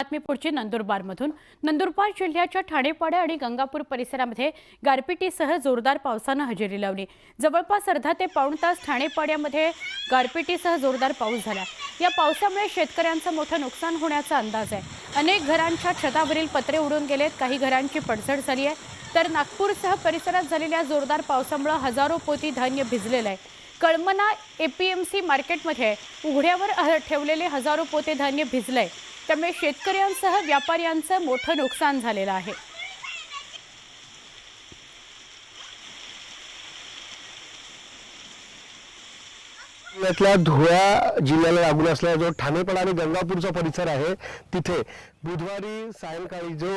बातमी पुढची नंदुरबारमधून। नंदुरबार जिल्ह्याच्या ठाणेपाडा आणि गंगापूर परिसरामध्ये गारपिटीसह जोरदार पावसाने हजेरी लावली। जवळपास अर्धा ते पाऊण तास ठाणेपाड्यामध्ये गारपिटीसह जोरदार पाऊस झाला। या पावसामुळे शेतकऱ्यांचं मोठं नुकसान होण्याचा अंदाज आहे। अनेक घरांच्या छतावरील पत्रे उडून गेलेत, काही घरांची पडझड झाली आहे, तर नागपूरसह परिसरात झालेल्या जोरदार पावसामुळे हजारो पोती धान्य भिजलेलं आहे। कळमना एपीएमसी मार्केटमध्ये उघड्यावर ठेवलेले हजारो पोते धान्य भिजलंय, त्यामुळे शेतकऱ्यांसह व्यापाऱ्यांचं मोठं नुकसान झालेलं आहे। धुळा जिल्ह्याला लागून असलेला जो ठाणेपाडा आणि गंगापूरचा परिसर आहे, तिथे बुधवारी सायंकाळी जो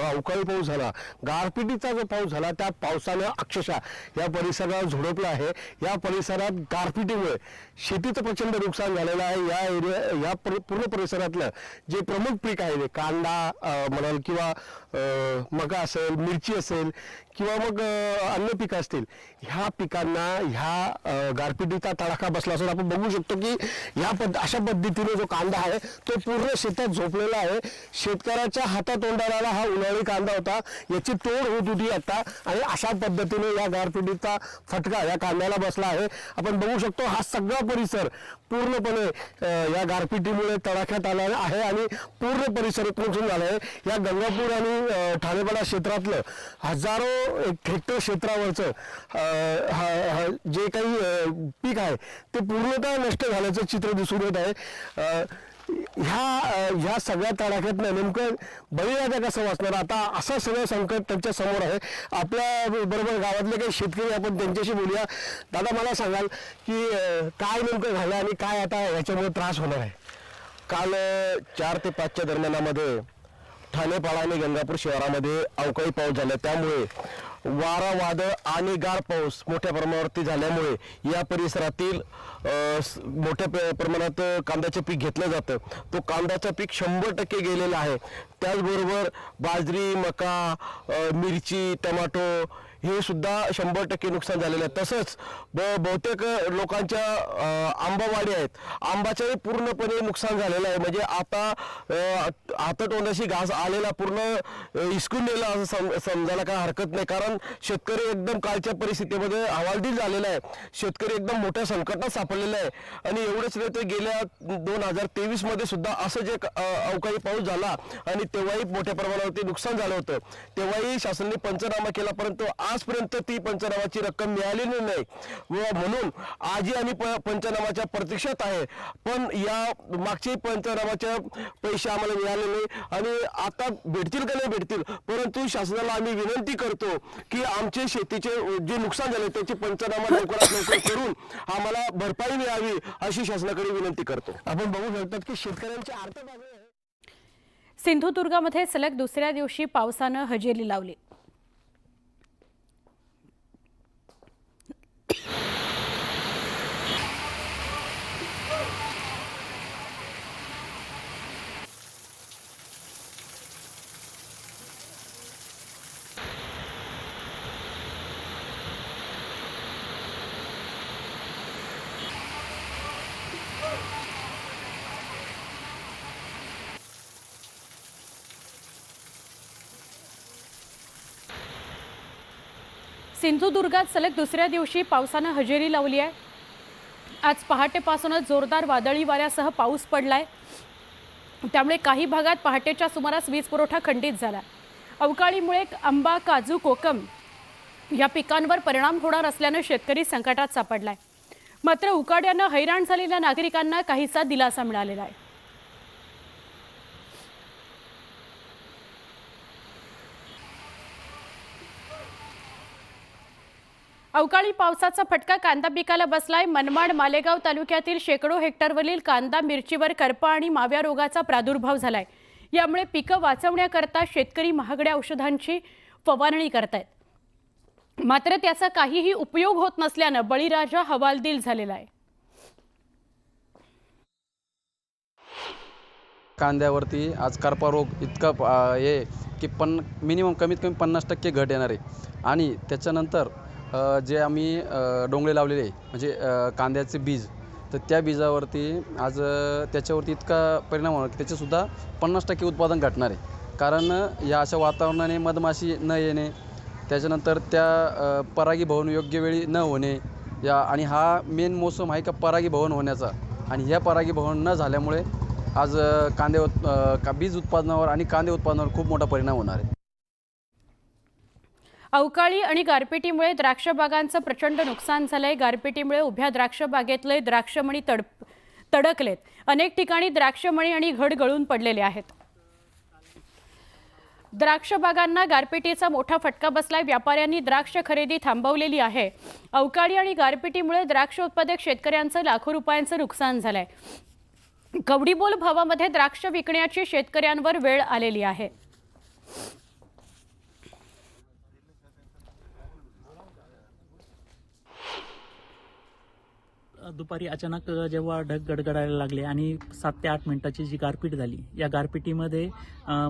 अवकाळी पाऊस झाला, गारपिटीचा जो पाऊस झाला, त्या पावसाने अक्षरशः या परिसराला झोडपलं आहे। या परिसरात गारपिटीमुळे शेतीचं प्रचंड नुकसान झालेलं आहे। या पूर्ण परिसरातलं जे प्रमुख पीक आहे, कांदा म्हणाल किंवा मका असेल, मिरची असेल किंवा मग अन्य पिकं असतील, ह्या पिकांना ह्या गारपिटीचा तडाखा बसला असून आपण बघू शकतो की अशा पद्धतीने जो कांदा आहे तो पूर्ण शेतात झोपलेला आहे। शेतकऱ्याच्या हातातोंडाला हा उन्हाळी कांदा होता, याची तोड होत होती आता, आणि अशा पद्धतीने या गारपिटीचा फटका या कांद्याला बसला आहे। आपण बघू शकतो हा सगळा परिसर पूर्णपणे या गारपिटीमुळे तडाख्यात आला आहे आणि पूर्ण परिसर नुकसान झाला आहे। या गंगापूर आणि ठाणेपाडा क्षेत्रातलं हजारो हेक्टर क्षेत्रावरचं जे काही पीक आहे ते पूर्णतः नष्ट झाल्याचं चित्र दिसून येत आहे। ह्या सगळ्या तडाख्यातनं नेमकं बळीराजा कसं वाचणार, आता असं सगळं संकट त्यांच्या समोर आहे। आपल्या बरोबर गावातले काही शेतकरी, आपण त्यांच्याशी बोलूया। दादा, मला सांगाल की काय नेमकं झालं आणि काय आता याच्यामुळे त्रास होणार आहे? काल 4 ते 5च्या दरम्यानामध्ये ठाणेपाडा आणि गंगापूर शहरामध्ये अवकाळी पाऊस झाला, त्यामुळे वारा वादळ आणि गार पाऊस मोठ्या प्रमाणावरती झाल्यामुळे या परिसरातील मोठ्या प्रमाणात कांद्याचे पीक घेतलं जातं। तो कांद्याचं पीक 100% गेलेलं आहे। त्याचबरोबर बाजरी, मका, मिरची, टमाटो हे सुद्धा 100% नुकसान झालेलं आहे। तसंच बहुतेक लोकांच्या आंबावाडी आहेत, आंबाच्याही पूर्णपणे नुकसान झालेलं आहे। म्हणजे आता हातातोंडाशी घास आलेला, पूर्ण हिसकून नेला असं समजायला काय हरकत नाही, कारण शेतकरी एकदम कालच्या परिस्थितीमध्ये हवालदिल झालेला आहे। शेतकरी एकदम मोठ्या संकटात सापडलेला आहे। आणि एवढंच नाही तर गेल्या 2023 मध्ये सुद्धा असं जे अवकाळी पाऊस झाला आणि तेव्हाही मोठ्या प्रमाणावरती नुकसान झालं होतं, तेव्हाही शासनाने पंचनामा केला, परंतु आजपर्यंत ती पंचनामाची रक्कम मिळालेली नाही व म्हणून आजही आम्ही पंचनामाच्या प्रतीक्षेत आहे। पण या मागचे पंचनामाचे पैसे आम्हाला मिळाले नाही आणि आता भेटतील का नाही भेटतील, परंतु शासनाला आम्ही विनंती करतो की आमचे शेतीचे जे नुकसान झाले त्याची पंचनामा लवकरात लवकर करून आम्हाला भरपाई मिळावी अशी शासनाकडे विनंती करतो। आपण बघू शकतात की शेतकऱ्यांची आर्थिक बाजू आहे। सिंधुदुर्गामध्ये सलग दुसऱ्या दिवशी पावसाने हजेरी लावली। सिंधुदुर्गात सलग दुसऱ्या दिवशी पावसाने हजेरी लावली आहे। आज पहाटेपासूनच जोरदार वादळी वाऱ्यासह पाऊस पडलाय, त्यामुळे काही भागात पहाटेच्या सुमारास वीज पुरवठा खंडित झाला। अवकाळीमुळे आंबा, काजू, कोकम या पिकांवर परिणाम होणार असल्याने शेतकरी संकटात सापडलाय। मात्र उकाड्याने हैराण झालेल्या नागरिकांना काहीसा दिलासा मिळालेला आहे। अवकाळी पावसाचा फटका कांदा पिकाला बसलाय। मनमाड, मालेगाव तालुक्यातील शेकडो हेक्टरवरील कांदा, मिरचीवर करपा आणि माव्या रोगाचा प्रादुर्भाव झालाय। यामुळे पिकं वाचवण्याकरता शेतकरी महागड्या औषधांची फवारणी करतायत, मात्र त्याचा काहीही उपयोग होत नसल्याने बळीराजा हवालदिल झालेला आहे। कांद्यावरती आज करपा रोग इतका हे की मिनिमम कमीत कमी 50% घट येणार आहे। आणि त्याच्यानंतर जे आम्ही डोंगळे लावलेले म्हणजे कांद्याचे बीज तर त्या बीजावरती आज त्याच्यावरती इतका परिणाम होणार की त्याचंसुद्धा 50% उत्पादन घटणार आहे. कारण या अशा वातावरणाने मधमाशी न येणे, त्याच्यानंतर त्या परागीभवन योग्य वेळी न होणे, आणि हा मेन मोसम आहे का परागीभवन होण्याचा, आणि ह्या परागीभवन न झाल्यामुळे आज बीज उत्पादनावर आणि कांदे उत्पादनावर खूप मोठा परिणाम होणार आहे. अवकाळी आणि गारपिटीमुळे द्राक्ष बागांचं प्रचंड नुकसान झालंय. गारपिटीमुळे उभ्या द्राक्ष बागेतले द्राक्षमणी तडकलेत. अनेक ठिकाणी द्राक्षमणी आणि घड गळून पडलेले आहेत. द्राक्ष बागांना गारपिटीचा मोठा फटका बसलाय. व्यापाऱ्यांनी द्राक्ष खरेदी थांबवलेली आहे. अवकाळी आणि गारपिटीमुळे द्राक्ष उत्पादक शेतकऱ्यांचं लाखो रुपयांचं नुकसान झालंय. कवडीमोल भावामध्ये द्राक्ष विकण्याची शेतकऱ्यांवर वेळ आलेली आहे. दुपारी अचानक जेव्हा ढग गडगडायला लागले आणि 7 ते 8 मिनिटाची जी गारपीट झाली, या गारपिटीमध्ये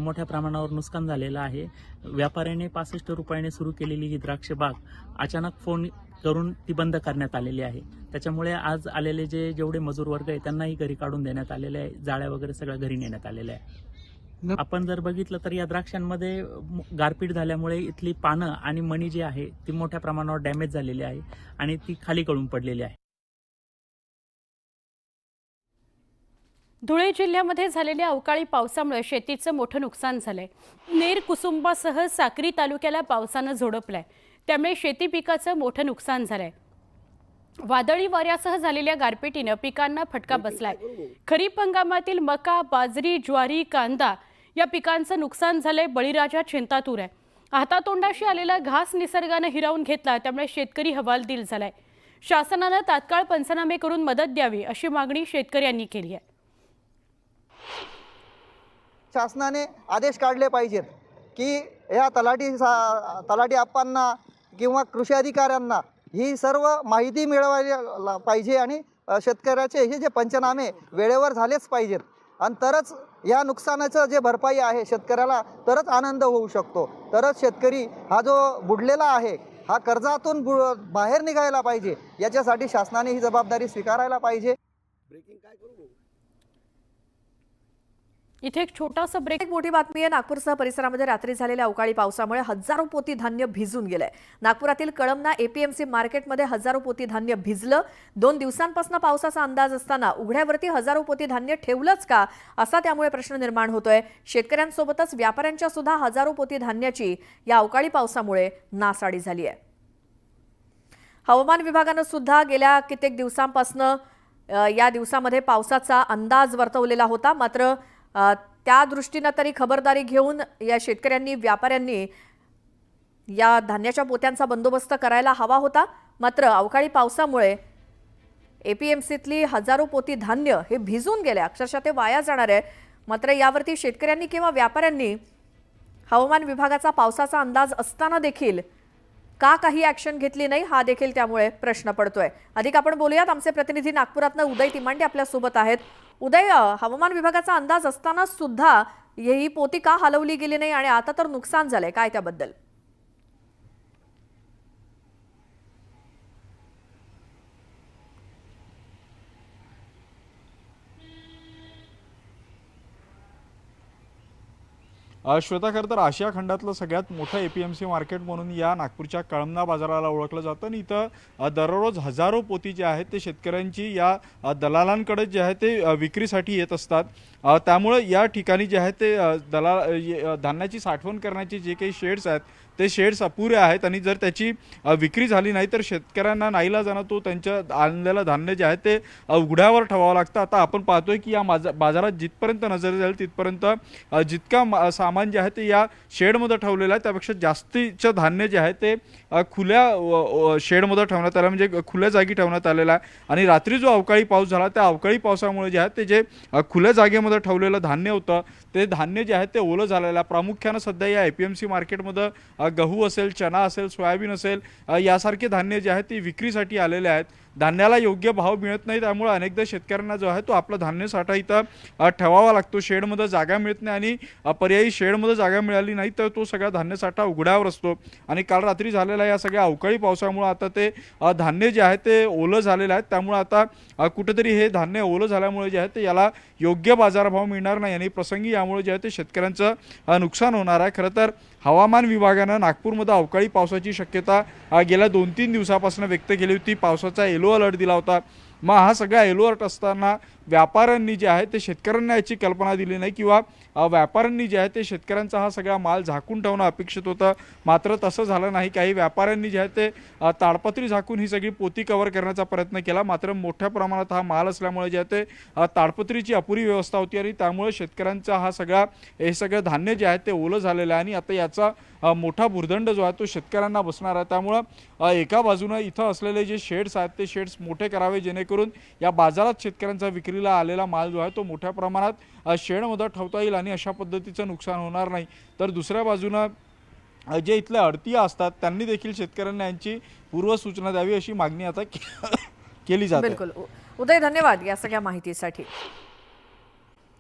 मोठ्या प्रमाणावर नुकसान झालेलं आहे. व्यापाऱ्याने 65 रुपयाने सुरू केलेली ही द्राक्ष बाग अचानक फोन करून ती बंद करण्यात आलेली आहे. त्याच्यामुळे आज आलेले जेवढे मजूर वर्ग आहे त्यांनाही घरी काढून देण्यात आलेले आहे. जाळ्या वगैरे सगळं घरी नेण्यात आलेलं आहे. आपण जर बघितलं तर या द्राक्षांमध्ये गारपीट झाल्यामुळे इथली पानं आणि मणी जी आहे ती मोठ्या प्रमाणावर डॅमेज झालेली आहे आणि ती खाली गळून पडलेली आहे. धुळे जिल्ह्यामध्ये झालेल्या अवकाळी पावसामुळे शेतीचं मोठं नुकसान झालंय. नेर कुसुंबासह साक्री तालुक्याला पावसानं झोडपलाय. त्यामुळे शेती पिकाचं मोठं नुकसान झालंय. वादळी वाऱ्यासह झालेल्या गारपिटीनं पिकांना फटका बसलाय. खरीप हंगामातील मका, बाजरी, ज्वारी, कांदा या पिकांचं नुकसान झालंय. बळीराजा चिंतातूर आहे. हातातोंडाशी आलेला घास निसर्गानं हिरावून घेतला. त्यामुळे शेतकरी हवालदिल झालाय. शासनानं तात्काळ पंचनामे करून मदत द्यावी अशी मागणी शेतकऱ्यांनी केली आहे. शासनाने आदेश काढले पाहिजेत की या तलाठी आप्पांना किंवा कृषी अधिकाऱ्यांना ही सर्व माहिती मिळवायला पाहिजे आणि शेतकऱ्याचे हे जे पंचनामे वेळेवर झालेच पाहिजेत. आणि तरच या नुकसानाचं जे भरपाई आहे शेतकऱ्याला तरच आनंद होऊ शकतो. तरच शेतकरी हा जो बुडलेला आहे हा कर्जातून बाहेर निघायला पाहिजे. याच्यासाठी शासनाने ही जबाबदारी स्वीकारायला पाहिजे. इथे एक छोटासा ब्रेक. एक मोठी बातमी आहे. नागपूरसह परिसरामध्ये रात्री झालेल्या अवकाळी पावसामुळे हजारो पोती धान्य भिजून गेलंय. नागपुरातील कळमना एपीएमसी मार्केटमध्ये हजारो पोती धान्य भिजलं. 2 दिवसांपासून पावसाचा अंदाज असताना उघड्यावरती हजारो पोती धान्य ठेवलंच का असा त्यामुळे प्रश्न निर्माण होतोय. शेतकऱ्यांसोबतच व्यापाऱ्यांच्या सुद्धा हजारो पोती धान्याची या अवकाळी पावसामुळे नासाडी झाली आहे. हवामान विभागानं सुद्धा गेल्या कित्येक दिवसांपासून या दिवसामध्ये पावसाचा अंदाज वर्तवलेला होता. मात्र त्या दृष्टीने तरी खबरदारी घेऊन या शेतकऱ्यांनी, व्यापाऱ्यांनी या धान्याच्या पोत्यांचा बंदोबस्त करायला हवा होता. मात्र अवकाळी पावसामुळे एपीएमसीतली हजारो पोती धान्य हे भिजून गेले. अक्षरशः ते वाया जाणार आहे. मात्र यावरती शेतकऱ्यांनी किंवा व्यापाऱ्यांनी हवामान विभागाचा पावसाचा अंदाज असताना देखील का काही ॲक्शन घेतली नाही हा देखील त्यामुळे प्रश्न पडतोय. अधिक आपण बोलूयात. आमचे प्रतिनिधी नागपुरातनं उदय तिमांडे आपल्या सोबत आहेत. उदय, हवामान विभागाचा अंदाज असताना सुद्धा ही पोती का हलवली गेली नाही आणि आता तर नुकसान झालंय, काय त्याबद्दल? श्वेता, खरं तर आशिया खंडातलं सगळ्यात मोठं एपीएमसी मार्केट म्हणून या नागपूरच्या कळमना बाजाराला ओळखलं जातं. आणि इथं दररोज हजारो पोती जे आहेत ते शेतकऱ्यांची या दलालांकडे जे आहे ते विक्रीसाठी येत असतात. त्यामुळे या ठिकाणी जे आहे ते धान्याची साठवण करण्याचे जे काही शेड्स आहेत ते शेड्स अपुरे आहेत. आणि जर त्याची विक्री झाली नाही तर शेतकऱ्यांना नाईलाजानं तो त्यांच्या आणलेलं धान्य जे आहे ते उघड्यावर ठेवावं लागतं. आता आपण पाहतोय की या बाजारात जिथपर्यंत नजर जाईल तिथपर्यंत जितका सामान जे आहे ते या शेडमध्ये ठेवलेलं आहे त्यापेक्षा जास्तीचं धान्य जे आहे ते खुल्या शेडमध्ये ठेवण्यात आलं, म्हणजे खुल्या जागी ठेवण्यात आलेलं आहे. आणि रात्री जो अवकाळी पाऊस झाला त्या अवकाळी पावसामुळे जे आहे ते जे खुल्या जागेमध्ये ठेवलेलं धान्य होतं ते धान्य जे आहे ते ओलं झालेलं आहे. प्रामुख्यानं सध्या या एपीएमसी मार्केटमध्ये गहू असेल, चना असेल, सोयाबीन असेल यासारखे धान्य जे आहेत ते विक्रीसाठी आलेले आहेत. धान्याला योग्य भाव मिळत नाही, त्यामुळे अनेकदा शेतकऱ्यांना जो आहे तो आपला धान्य साठा इथं ठेवावा लागतो, शेडमध्ये जागा मिळत नाही आणि पर्यायी शेडमध्ये जागा मिळाली नाही तर तो सगळा धान्य साठा उघड्यावर असतो आणि काल रात्री झालेल्या या सगळ्या अवकाळी पावसामुळे आता ते धान्य जे आहे ते ओलं झालेलं आहे, त्यामुळे आता कुठेतरी हे धान्य ओलं झाल्यामुळे जे आहे ते याला योग्य बाजारभाव मिळणार नाही आणि प्रसंगी यामुळे जे आहे ते शेतकऱ्यांचं नुकसान होणार आहे. खरं तर हवामान विभागानं नागपूरमध्ये अवकाळी पावसाची शक्यता गेल्या 2-3 दिवसापासून व्यक्त केली होती, पावसाचा येलो अलर्ट दिला होता. मग हा सगळा येलो अलर्ट असताना व्यापाऱ्यांनी जे आहे ते शेतकऱ्यांना याची कल्पना दिली नाही किंवा व्यापाऱ्यांनी जे आहे ते शेतकऱ्यांचा हा सगळा माल झाकून ठेवणं अपेक्षित होतं, मात्र तसं झालं नाही. काही व्यापाऱ्यांनी जे आहे ते ताडपत्री झाकून ही सगळी पोती कव्हर करण्याचा प्रयत्न केला, मात्र मोठ्या प्रमाणात हा माल असल्यामुळे जे आहे ते ताडपत्रीची अपुरी व्यवस्था होती आणि त्यामुळे शेतकऱ्यांचा हे सगळं धान्य जे आहे ते ओलं झालेलं आहे आणि आता याचा मोठा भुर्दंड जो आहे तो शेतकऱ्यांना बसणार आहे. त्यामुळं एका बाजूनं इथं असलेले जे शेड्स आहेत ते शेड्स मोठे करावे जेणेकरून या बाजारात शेतकऱ्यांचा विक्रीला आलेला माल जो आहे तो मोठ्या प्रमाणात शेडमध्ये ठेवता येईल आणि अशा पद्धतीचं नुकसान होणार नाही. तर दुसऱ्या बाजूनं जे इथले अडतीय असतात त्यांनी देखील शेतकऱ्यांना यांची पूर्वसूचना द्यावी अशी मागणी आता केली जाते. बिलकुल. उदय, धन्यवाद या सगळ्या माहितीसाठी.